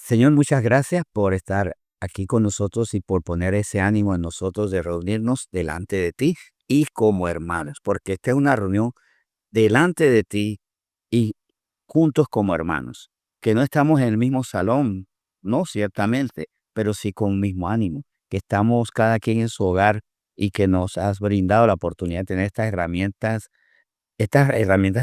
Señor, muchas gracias por estar aquí con nosotros y por poner ese ánimo en nosotros de reunirnos delante de ti y como hermanos, porque esta es una reunión delante de ti y juntos como hermanos, que no estamos en el mismo salón, no ciertamente, pero sí con el mismo ánimo, que estamos cada quien en su hogar y que nos has brindado la oportunidad de tener estas herramientas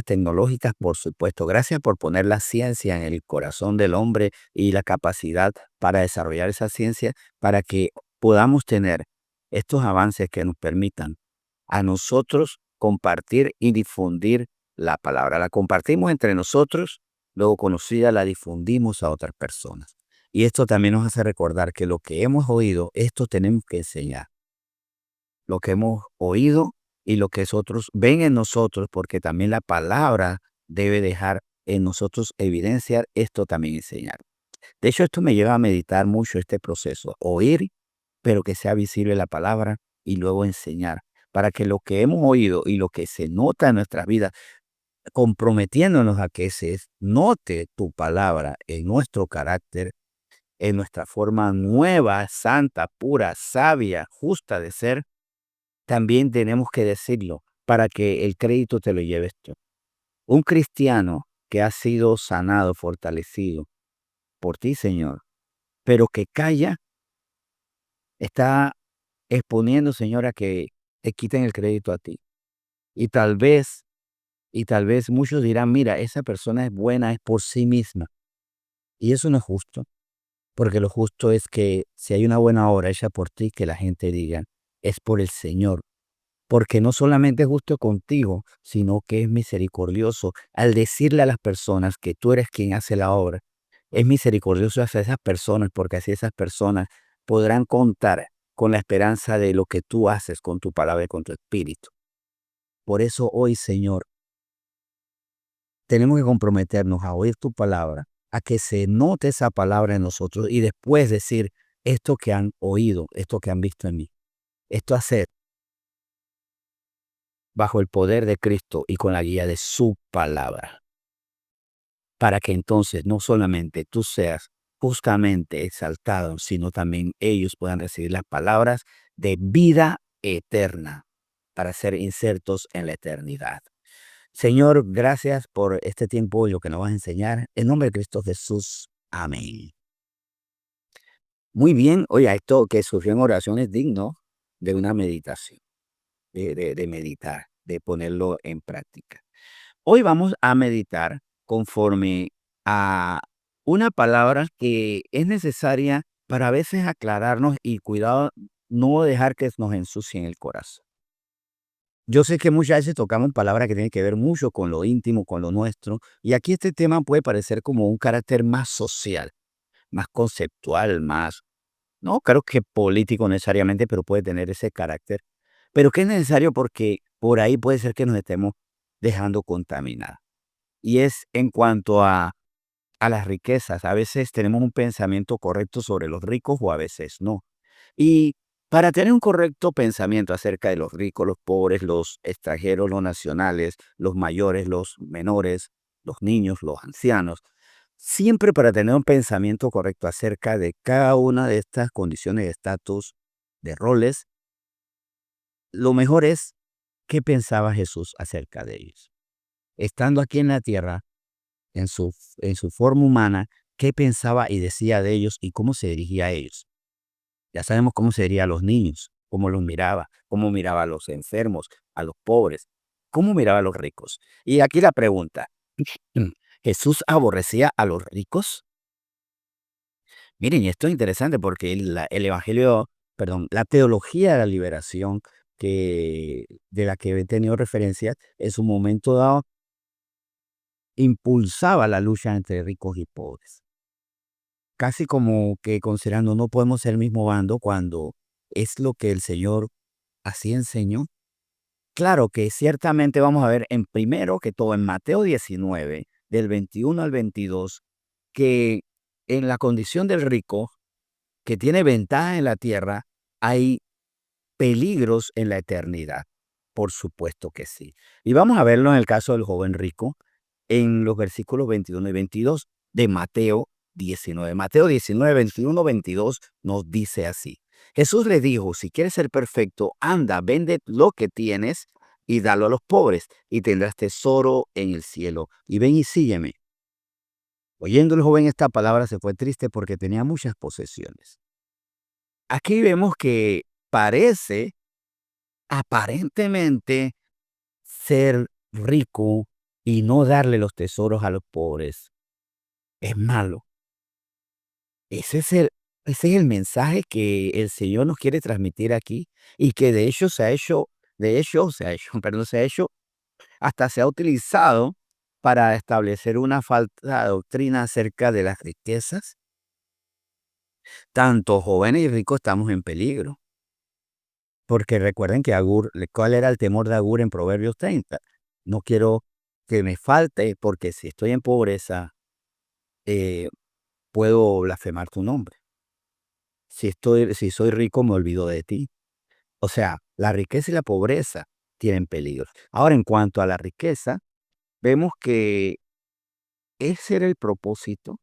tecnológicas, por supuesto. Gracias por poner la ciencia en el corazón del hombre y la capacidad para desarrollar esa ciencia para que podamos tener estos avances que nos permitan a nosotros compartir y difundir la palabra. La compartimos entre nosotros, luego conocida la difundimos a otras personas. Y esto también nos hace recordar que lo que hemos oído, esto tenemos que enseñar lo que hemos oído y lo que otros ven en nosotros, porque también la palabra debe dejar en nosotros evidenciar esto también enseñar. De hecho, esto me lleva a meditar mucho este proceso, oír, pero que sea visible la palabra y luego enseñar, para que lo que hemos oído y lo que se nota en nuestras vidas, comprometiéndonos a que se note tu palabra en nuestro carácter, en nuestra forma nueva, santa, pura, sabia, justa de ser, también tenemos que decirlo para que el crédito te lo lleves tú. Un cristiano que ha sido sanado, fortalecido por ti, Señor, pero que calla, está exponiendo, Señor, a que te quiten el crédito a ti. Y tal vez muchos dirán, mira, esa persona es buena, es por sí misma. Y eso no es justo, porque lo justo es que si hay una buena obra hecha por ti, que la gente diga, es por el Señor. Porque no solamente es justo contigo, sino que es misericordioso al decirle a las personas que tú eres quien hace la obra. Es misericordioso hacia esas personas, porque así esas personas podrán contar con la esperanza de lo que tú haces con tu palabra y con tu espíritu. Por eso hoy, Señor, tenemos que comprometernos a oír tu palabra, a que se note esa palabra en nosotros y después decir esto que han oído, esto que han visto en mí, esto hacer bajo el poder de Cristo y con la guía de su palabra, para que entonces no solamente tú seas justamente exaltado, sino también ellos puedan recibir las palabras de vida eterna para ser insertos en la eternidad. Señor, gracias por este tiempo y lo que nos vas a enseñar. En nombre de Cristo Jesús. Amén. Muy bien. Oye, esto que surgió en oración es digno de una meditación, de meditar, de ponerlo en práctica. Hoy vamos a meditar conforme a una palabra que es necesaria para a veces aclararnos y cuidado no dejar que nos ensucien el corazón. Yo sé que muchas veces tocamos palabras que tienen que ver mucho con lo íntimo, con lo nuestro, y aquí este tema puede parecer como un carácter más social, más conceptual, más, no creo que político necesariamente, pero puede tener ese carácter, pero que es necesario porque por ahí puede ser que nos estemos dejando contaminar. Y es en cuanto a las riquezas. A veces tenemos un pensamiento correcto sobre los ricos o a veces no. Y para tener un correcto pensamiento acerca de los ricos, los pobres, los extranjeros, los nacionales, los mayores, los menores, los niños, los ancianos, siempre para tener un pensamiento correcto acerca de cada una de estas condiciones de estatus, de roles, lo mejor es qué pensaba Jesús acerca de ellos. Estando aquí en la tierra, en su forma humana, qué pensaba y decía de ellos y cómo se dirigía a ellos. Ya sabemos cómo se dirigía a los niños, cómo los miraba, cómo miraba a los enfermos, a los pobres, cómo miraba a los ricos. Y aquí la pregunta, ¿Jesús aborrecía a los ricos? Miren, y esto es interesante porque el evangelio, perdón, la teología de la liberación de la que he tenido referencia, en su momento dado impulsaba la lucha entre ricos y pobres. Casi como que considerando no podemos ser el mismo bando cuando es lo que el Señor así enseñó. Claro que ciertamente vamos a ver en primero que todo en Mateo 19, del 21 al 22, que en la condición del rico, que tiene ventaja en la tierra, hay peligros en la eternidad. Por supuesto que sí. Y vamos a verlo en el caso del joven rico, en los versículos 21 y 22 de Mateo 19. Mateo 19, 21, 22 nos dice así. Jesús le dijo, si quieres ser perfecto, anda, vende lo que tienes y dalo a los pobres, y tendrás tesoro en el cielo. Y ven y sígueme. Oyendo el joven esta palabra se fue triste porque tenía muchas posesiones. Aquí vemos que parece aparentemente ser rico y no darle los tesoros a los pobres es malo. Ese es el mensaje que el Señor nos quiere transmitir aquí y que de hecho perdón, se ha hecho, hasta se ha utilizado para establecer una falsa doctrina acerca de las riquezas. Tanto jóvenes y ricos estamos en peligro. Porque recuerden que Agur, ¿cuál era el temor de Agur en Proverbios 30? No quiero que me falte, porque si estoy en pobreza, eh, puedo blasfemar tu nombre. Si soy rico, me olvido de ti. O sea, la riqueza y la pobreza tienen peligro. Ahora, en cuanto a la riqueza, vemos que ese era el propósito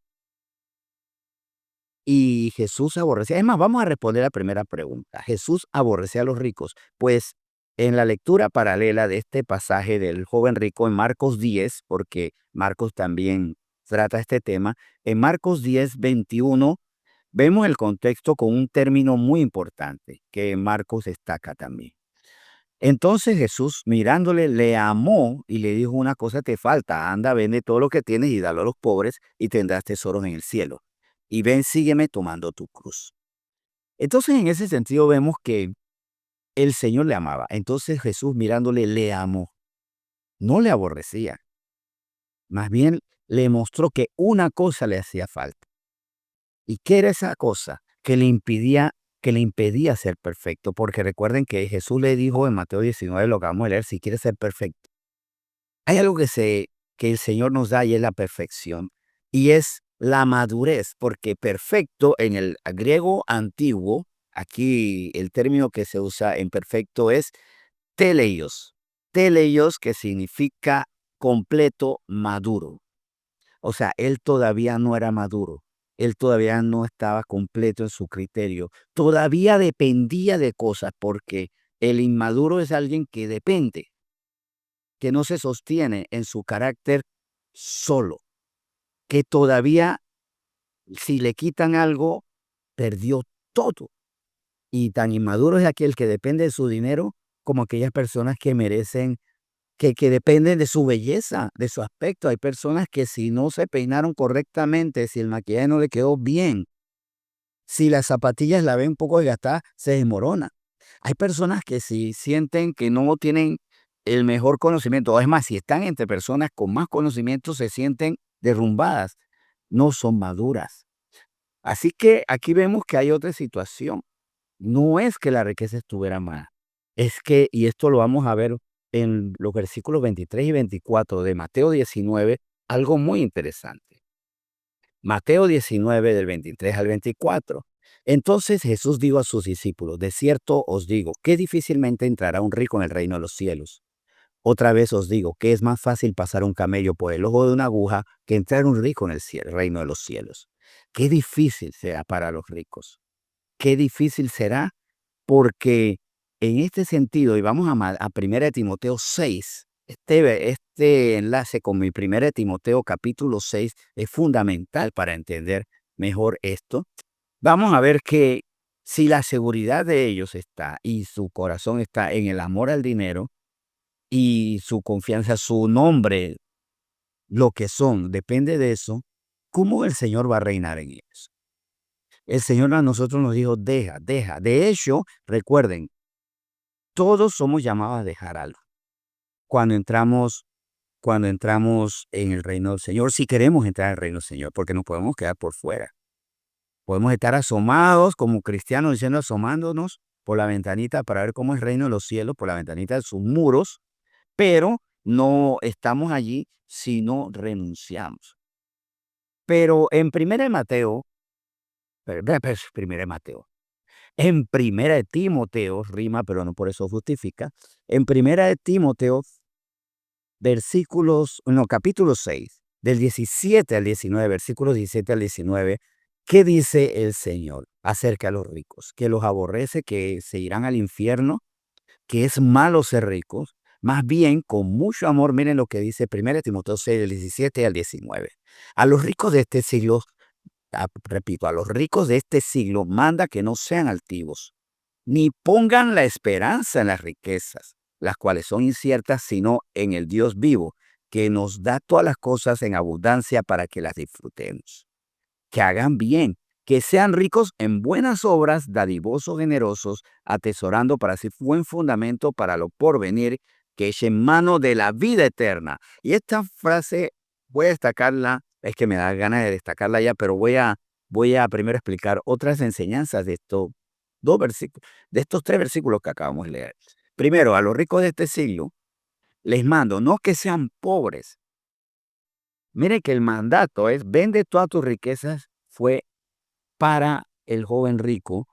y Jesús aborrecía. Es más, vamos a responder la primera pregunta. ¿Jesús aborrecía a los ricos? Pues en la lectura paralela de este pasaje del joven rico en Marcos 10, porque Marcos también trata este tema, en Marcos 10, 21, vemos el contexto con un término muy importante que Marcos destaca también. Entonces Jesús, mirándole, le amó y le dijo: una cosa te falta, anda, vende todo lo que tienes y dalo a los pobres y tendrás tesoros en el cielo. Y ven, sígueme tomando tu cruz. Entonces, en ese sentido vemos que el Señor le amaba. Entonces Jesús, mirándole, le amó. No le aborrecía. Más bien le mostró que una cosa le hacía falta. ¿Y qué era esa cosa? Que le impedía ser perfecto. Porque recuerden que Jesús le dijo en Mateo 19, lo que vamos a leer: si quieres ser perfecto. Hay algo que el Señor nos da y es la perfección, y es la madurez, porque perfecto en el griego antiguo, aquí el término que se usa en perfecto es teleios. Teleios, que significa completo, maduro. O sea, él todavía no era maduro, él todavía no estaba completo en su criterio, todavía dependía de cosas, porque el inmaduro es alguien que depende, que no se sostiene en su carácter solo, que todavía, si le quitan algo, perdió todo. Y tan inmaduro es aquel que depende de su dinero como aquellas personas que merecen, que dependen de su belleza, de su aspecto. Hay personas que si no se peinaron correctamente, si el maquillaje no le quedó bien, si las zapatillas la ven un poco desgastadas, se desmorona. Hay personas que si sienten que no tienen el mejor conocimiento, o es más, si están entre personas con más conocimiento, se sienten derrumbadas, no son maduras. Así que aquí vemos que hay otra situación. No es que la riqueza estuviera mal, es que, y esto lo vamos a ver en los versículos 23 y 24 de Mateo 19, algo muy interesante. Mateo 19, del 23 al 24. Entonces Jesús dijo a sus discípulos: de cierto os digo, que difícilmente entrará un rico en el reino de los cielos. Otra vez os digo que es más fácil pasar un camello por el ojo de una aguja que entrar un rico en el reino de los cielos. Qué difícil será para los ricos. Qué difícil será, porque en este sentido, y vamos a 1 Timoteo 6, este enlace con mi 1 Timoteo capítulo 6 es fundamental para entender mejor esto. Vamos a ver que si la seguridad de ellos está y su corazón está en el amor al dinero y su confianza, su nombre, lo que son, depende de eso, ¿cómo el Señor va a reinar en ellos? El Señor a nosotros nos dijo: deja, deja. De hecho, recuerden, todos somos llamados a dejar algo cuando entramos en el reino del Señor, si queremos entrar al reino del Señor, porque nos podemos quedar por fuera. Podemos estar asomados como cristianos, diciendo, asomándonos por la ventanita para ver cómo es el reino de los cielos, por la ventanita de sus muros, pero no estamos allí si no renunciamos. Pero en primera de Mateo, primera de Mateo, en primera de Timoteo, rima, pero no por eso justifica, en primera de Timoteo, capítulo 6, del 17 al 19, versículos 17 al 19, ¿qué dice el Señor acerca de los ricos? Que los aborrece, que se irán al infierno, que es malo ser ricos. Más bien, con mucho amor, miren lo que dice 1 Timoteo 6, del 17 al 19. A los ricos de este siglo, repito, a los ricos de este siglo manda que no sean altivos, ni pongan la esperanza en las riquezas, las cuales son inciertas, sino en el Dios vivo, que nos da todas las cosas en abundancia para que las disfrutemos. Que hagan bien, que sean ricos en buenas obras, dadivosos, generosos, atesorando para sí buen fundamento para lo porvenir, que echen mano de la vida eterna. Y esta frase voy a destacarla, es que me da ganas de destacarla ya, pero voy a primero explicar otras enseñanzas de estos dos versículos, de estos tres versículos que acabamos de leer. Primero, a los ricos de este siglo les mando, no que sean pobres. Mire que el mandato es, vende todas tus riquezas, fue para el joven rico,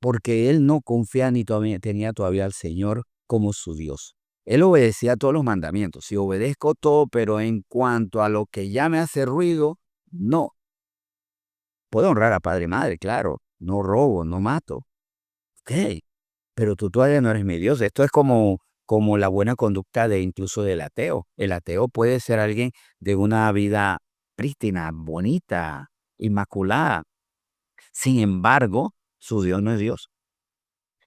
porque él no confía ni tenía todavía al Señor como su Dios. Él obedecía todos los mandamientos. Si obedezco todo, pero en cuanto a lo que ya me hace ruido, no. Puedo honrar a padre y madre, claro. No robo, no mato. Ok, pero tú todavía no eres mi Dios. Esto es como la buena conducta de incluso del ateo. El ateo puede ser alguien de una vida prístina, bonita, inmaculada. Sin embargo, su Dios no es Dios.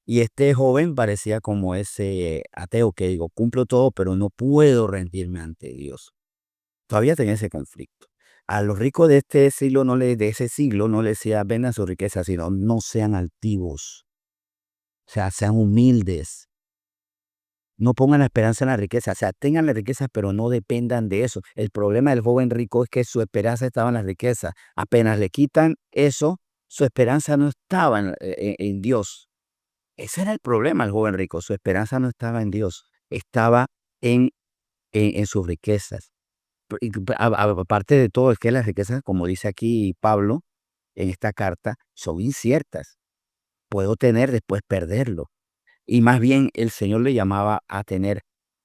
Y este joven parecía como ese ateo que digo, cumplo todo, pero no puedo rendirme ante Dios. Todavía tenía ese conflicto. A los ricos de este siglo de ese siglo no les decía vendan su riqueza, sino no sean altivos. O sea, sean humildes. No pongan la esperanza en la riqueza. O sea, tengan la riqueza, pero no dependan de eso. El problema del joven rico es que su esperanza estaba en la riqueza. Apenas le quitan eso, su esperanza no estaba en Dios. Ese era el problema del joven rico. Su esperanza no estaba en Dios, estaba en, en sus riquezas. Aparte de todo, es que las riquezas, como dice aquí Pablo en esta carta, son inciertas. Puedo tener, después perderlo. Y más bien el Señor le llamaba a tener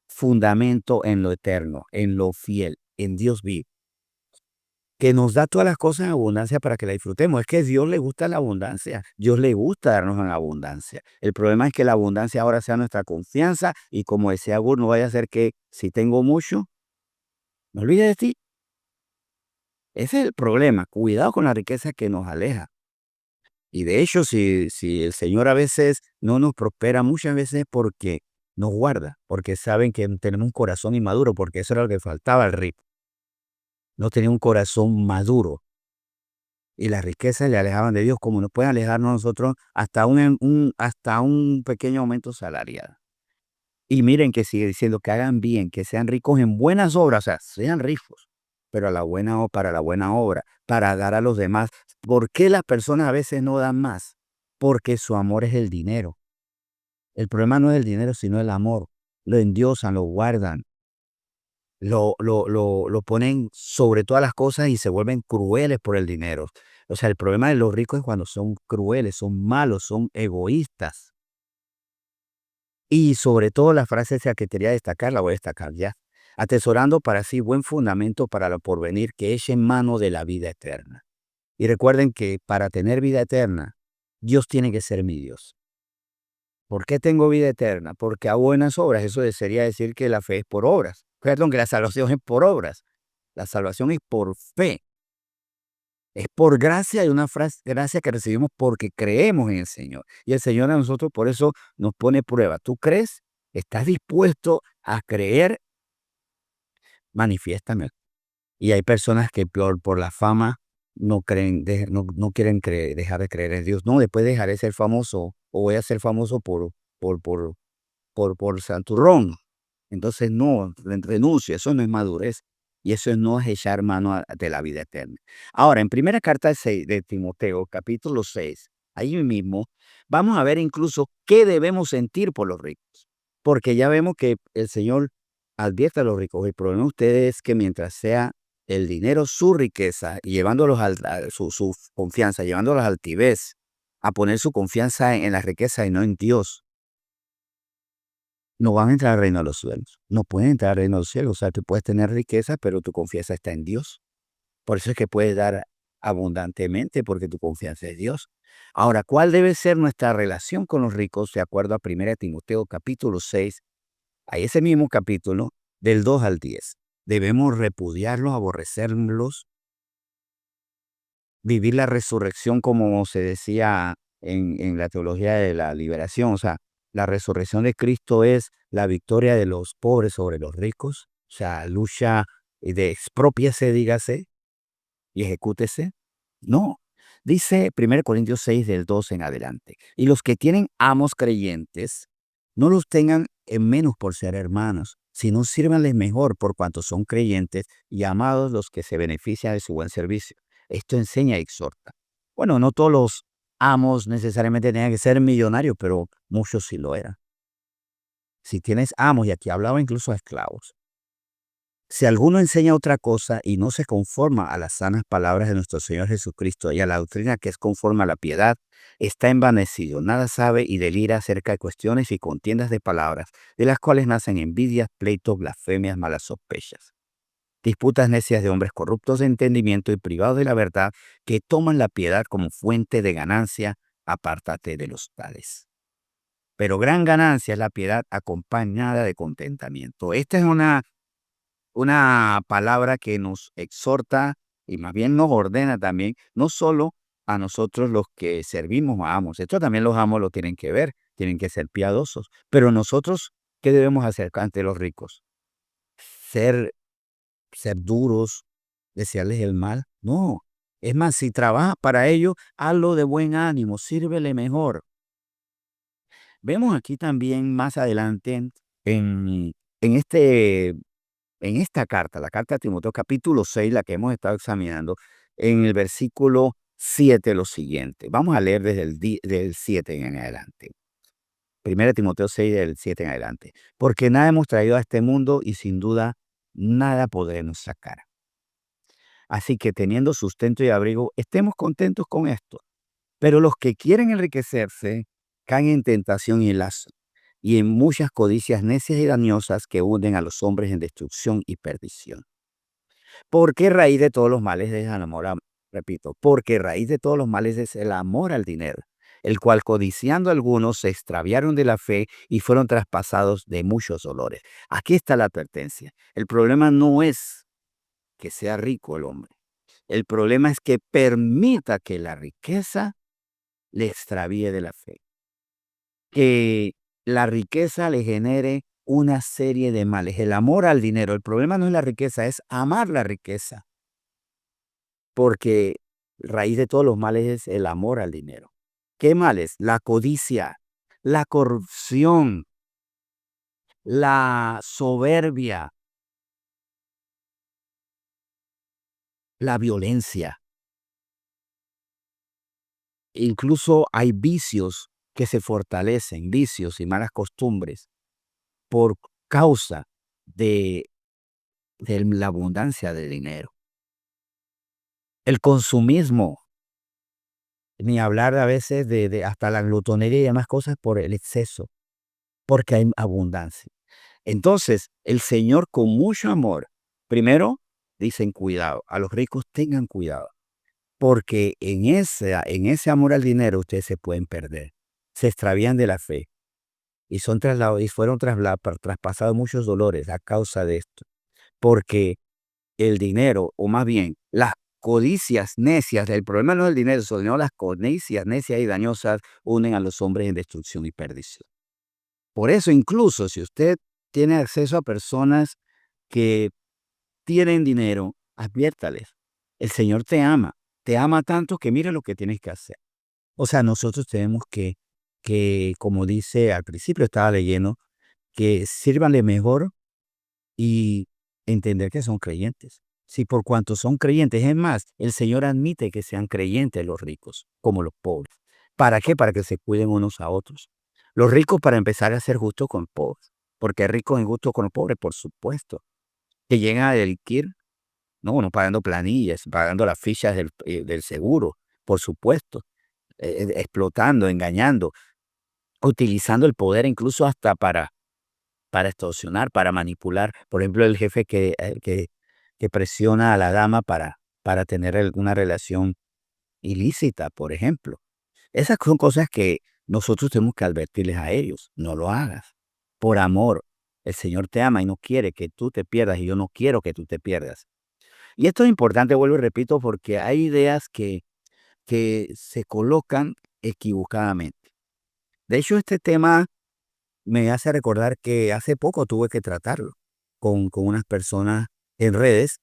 fundamento en lo eterno, en lo fiel, en Dios vivo, que nos da todas las cosas en abundancia para que la disfrutemos. Es que a Dios le gusta la abundancia. Dios le gusta darnos en abundancia. El problema es que la abundancia ahora sea nuestra confianza y como decía Gur, no vaya a ser que si tengo mucho, me olvide de ti. Ese es el problema. Cuidado con la riqueza que nos aleja. Y de hecho, si el Señor a veces no nos prospera, muchas veces es porque nos guarda, porque saben que tenemos un corazón inmaduro, porque eso era lo que faltaba al rico. No tenía un corazón maduro. Y las riquezas le alejaban de Dios, como nos pueden alejarnos a nosotros hasta un pequeño aumento salarial. Y miren que sigue diciendo que hagan bien, que sean ricos en buenas obras, o sea, sean ricos, pero para la buena obra, para dar a los demás. ¿Por qué las personas a veces no dan más? Porque su amor es el dinero. El problema no es el dinero, sino el amor. Lo endiosan, lo guardan, lo ponen sobre todas las cosas y se vuelven crueles por el dinero. O sea, el problema de los ricos es cuando son crueles, son malos, son egoístas. Y sobre todo la frase esa que quería destacar, la voy a destacar ya. Atesorando para sí buen fundamento para lo porvenir, que eche mano de la vida eterna. Y recuerden que para tener vida eterna, Dios tiene que ser mi Dios. ¿Por qué tengo vida eterna? Porque hago buenas obras. Eso sería decir que la fe es por obras. Perdón, que la salvación es por obras. La salvación es por fe. Es por gracia y una gracia que recibimos porque creemos en el Señor. Y el Señor a nosotros por eso nos pone prueba. ¿Tú crees? ¿Estás dispuesto a creer? Manifiéstame. Y hay personas que por la fama no creen, no quieren dejar de creer en Dios. No, después dejaré de ser famoso o voy a ser famoso por, por, por santurrón. Entonces no, renuncio, eso no es madurez y eso no es echar mano de la vida eterna. Ahora, en primera carta de Timoteo, capítulo 6, ahí mismo, vamos a ver incluso qué debemos sentir por los ricos, porque ya vemos que el Señor advierte a los ricos. El problema de ustedes es que mientras sea el dinero su riqueza y llevándolos su confianza, llevándolos a altivez, a poner su confianza en la riqueza y no en Dios, no van a entrar al reino de los cielos. No pueden entrar al reino de los cielos. O sea, tú puedes tener riqueza, pero tu confianza está en Dios. Por eso es que puedes dar abundantemente, porque tu confianza es Dios. Ahora, ¿cuál debe ser nuestra relación con los ricos? De acuerdo a 1 Timoteo capítulo 6, a ese mismo capítulo, del 2 al 10. Debemos repudiarlos, aborrecerlos, vivir la resurrección como se decía en la teología de la liberación. O sea, la resurrección de Cristo es la victoria de los pobres sobre los ricos. O sea, lucha de expropiase, dígase, y ejecútese. No. Dice 1 Corintios 6 del 2 en adelante. Y los que tienen amos creyentes, no los tengan en menos por ser hermanos, sino sírvanles mejor por cuanto son creyentes y amados los que se benefician de su buen servicio. Esto enseña y exhorta. Bueno, no todos los amos necesariamente tenían que ser millonarios, pero muchos sí lo eran. Si tienes amos, y aquí hablaba incluso a esclavos, si alguno enseña otra cosa y no se conforma a las sanas palabras de nuestro Señor Jesucristo y a la doctrina que es conforme a la piedad, está envanecido, nada sabe y delira acerca de cuestiones y contiendas de palabras, de las cuales nacen envidias, pleitos, blasfemias, malas sospechas, disputas necias de hombres corruptos de entendimiento y privados de la verdad, que toman la piedad como fuente de ganancia. Apártate de los tales. Pero gran ganancia es la piedad acompañada de contentamiento. Esta es una palabra que nos exhorta y más bien nos ordena también, no solo a nosotros los que servimos a amos, esto también los amos lo tienen que ver, tienen que ser piadosos, pero nosotros, ¿qué debemos hacer ante los ricos? Ser, ser duros, desearles el mal. No, es más, si trabajas para ello, hazlo de buen ánimo, sírvele mejor. Vemos aquí también más adelante en, en este en esta carta, la carta de Timoteo capítulo 6, la que hemos estado examinando, en el versículo 7 lo siguiente. Vamos a leer desde del 7 en adelante. 1 Timoteo 6 del 7 en adelante. Porque nada hemos traído a este mundo y sin duda nada podremos sacar. Así que teniendo sustento y abrigo, estemos contentos con esto. Pero los que quieren enriquecerse caen en tentación y lazo, y en muchas codicias necias y dañosas que hunden a los hombres en destrucción y perdición. Porque raíz de todos los males es el amor, repito, porque raíz de todos los males es el amor al dinero, el cual codiciando algunos se extraviaron de la fe y fueron traspasados de muchos dolores. Aquí está la advertencia. El problema no es que sea rico el hombre. El problema es que permita que la riqueza le extravíe de la fe. Que la riqueza le genere una serie de males. El amor al dinero. El problema no es la riqueza, es amar la riqueza. Porque raíz de todos los males es el amor al dinero. ¿Qué males? La codicia, la corrupción, la soberbia, la violencia. Incluso hay vicios que se fortalecen, vicios y malas costumbres por causa de la abundancia de dinero. El consumismo, ni hablar a veces de hasta la glutonería y demás cosas por el exceso, porque hay abundancia. Entonces, el Señor con mucho amor, primero dicen cuidado, a los ricos tengan cuidado, porque en ese amor al dinero ustedes se pueden perder, se extravían de la fe y son trasladados y fueron traspasados muchos dolores a causa de esto, porque el dinero, o más bien las codicias necias, el problema no es el dinero, sino las codicias necias y dañosas unen a los hombres en destrucción y perdición. Por eso, incluso si usted tiene acceso a personas que tienen dinero, adviértales. El Señor te ama tanto que mira lo que tienes que hacer. O sea, nosotros tenemos como dice al principio, estaba leyendo, que sírvanle mejor y entender que son creyentes. Si por cuanto son creyentes, es más, el Señor admite que sean creyentes los ricos, como los pobres. ¿Para qué? Para que se cuiden unos a otros. Los ricos para empezar a ser justos con pobres, porque ricos injustos con los pobres, por supuesto, que llegan a delinquir, no pagando planillas, pagando las fichas del seguro, por supuesto, explotando, engañando, utilizando el poder incluso hasta para para extorsionar, para manipular. Por ejemplo, el jefe que presiona a la dama para tener una relación ilícita, por ejemplo. Esas son cosas que nosotros tenemos que advertirles a ellos. No lo hagas. Por amor. El Señor te ama y no quiere que tú te pierdas y yo no quiero que tú te pierdas. Y esto es importante, vuelvo y repito, porque hay ideas que se colocan equivocadamente. De hecho, este tema me hace recordar que hace poco tuve que tratarlo con unas personas en redes,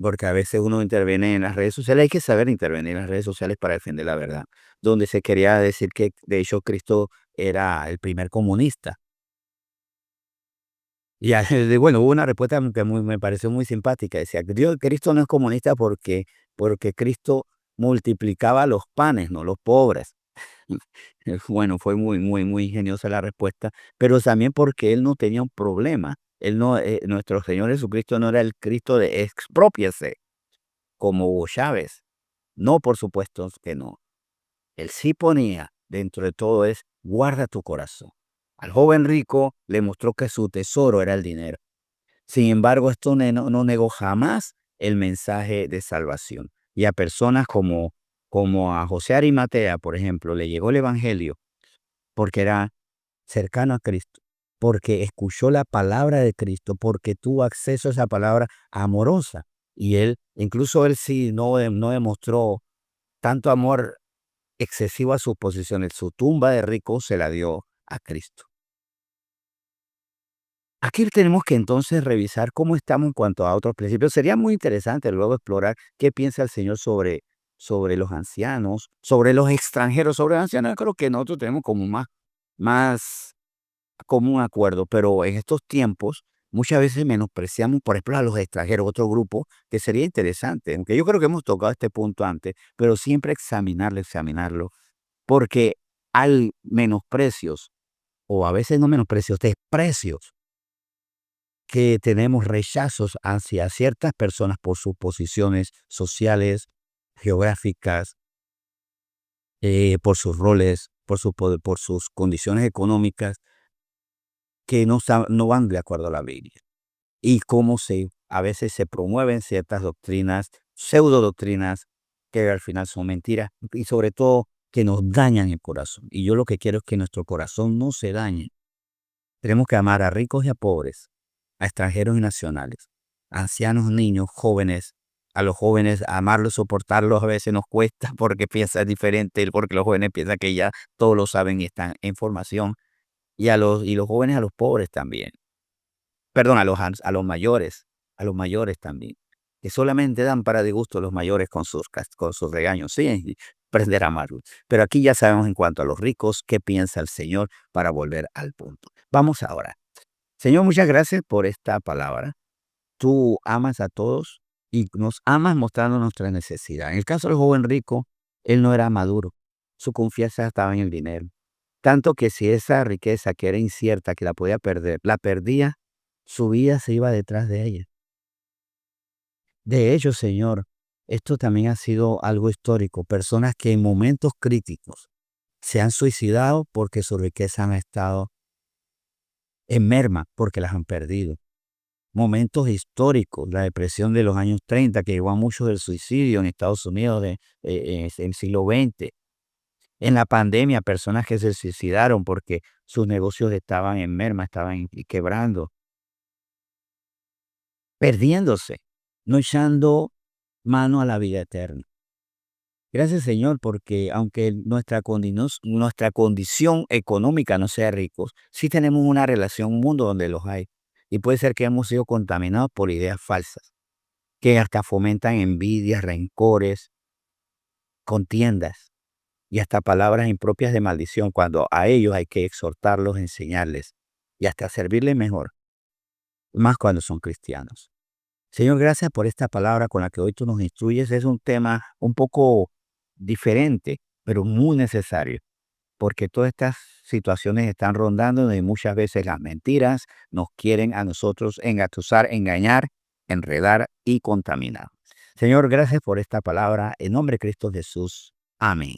porque a veces uno interviene en las redes sociales, hay que saber intervenir en las redes sociales para defender la verdad, donde se quería decir que de hecho Cristo era el primer comunista. Y bueno, hubo una respuesta que me pareció muy simpática, decía, Cristo no es comunista porque Cristo multiplicaba los panes, no los pobres. Bueno, fue muy ingeniosa la respuesta, pero también porque él no tenía un problema. Él no, nuestro Señor Jesucristo no era el Cristo de expropiese, como Hugo Chávez. No, por supuesto que no. Él sí ponía dentro de todo es guarda tu corazón. Al joven rico le mostró que su tesoro era el dinero. Sin embargo, esto no negó jamás el mensaje de salvación. Y a personas como a José Arimatea, por ejemplo, le llegó el Evangelio porque era cercano a Cristo, porque escuchó la palabra de Cristo, porque tuvo acceso a esa palabra amorosa. Y incluso él sí no demostró tanto amor excesivo a sus posiciones. Su tumba de rico se la dio a Cristo. Aquí tenemos que entonces revisar cómo estamos en cuanto a otros principios. Sería muy interesante luego explorar qué piensa el Señor sobre los ancianos, sobre los extranjeros, sobre los ancianos. Yo creo que nosotros tenemos como más común acuerdo, pero en estos tiempos muchas veces menospreciamos, por ejemplo, a los extranjeros, otro grupo que sería interesante, aunque yo creo que hemos tocado este punto antes, pero siempre examinarlo, porque hay menosprecios, o a veces no menosprecios, desprecios, que tenemos rechazos hacia ciertas personas por sus posiciones sociales, geográficas, por sus roles, por sus condiciones económicas, que no van de acuerdo a la Biblia. Y cómo a veces se promueven ciertas doctrinas, pseudo doctrinas, que al final son mentiras, y sobre todo que nos dañan el corazón. Y yo lo que quiero es que nuestro corazón no se dañe. Tenemos que amar a ricos y a pobres, a extranjeros y nacionales, a ancianos, niños, jóvenes. A los jóvenes amarlos, soportarlos a veces nos cuesta porque piensan diferente, porque los jóvenes piensan que ya todos lo saben y están en formación. Y los jóvenes a los pobres también. Perdón, a los mayores también, que solamente dan para disgusto los mayores con sus regaños, sí, y aprender a amarlos. Pero aquí ya sabemos en cuanto a los ricos, qué piensa el Señor para volver al punto. Vamos ahora. Señor, muchas gracias por esta palabra. Tú amas a todos y nos amas mostrando nuestra necesidad. En el caso del joven rico, él no era maduro. Su confianza estaba en el dinero. Tanto que si esa riqueza que era incierta, que la podía perder, la perdía, su vida se iba detrás de ella. De hecho, Señor, esto también ha sido algo histórico. Personas que en momentos críticos se han suicidado porque su riqueza han estado en merma, porque las han perdido. Momentos históricos, la depresión de los años 30 que llevó a muchos del suicidio en Estados Unidos en el siglo XX. En la pandemia, personas que se suicidaron porque sus negocios estaban en merma, estaban quebrando, perdiéndose, no echando mano a la vida eterna. Gracias, Señor, porque aunque nuestra condición económica no sea ricos, sí tenemos una relación, un mundo donde los hay. Y puede ser que hemos sido contaminados por ideas falsas, que hasta fomentan envidias, rencores, contiendas y hasta palabras impropias de maldición, cuando a ellos hay que exhortarlos, enseñarles y hasta servirles mejor, más cuando son cristianos. Señor, gracias por esta palabra con la que hoy tú nos instruyes. Es un tema un poco diferente, pero muy necesario, porque todas estas situaciones están rondando y muchas veces las mentiras nos quieren a nosotros engatusar, engañar, enredar y contaminar. Señor, gracias por esta palabra. En nombre de Cristo Jesús. Amén.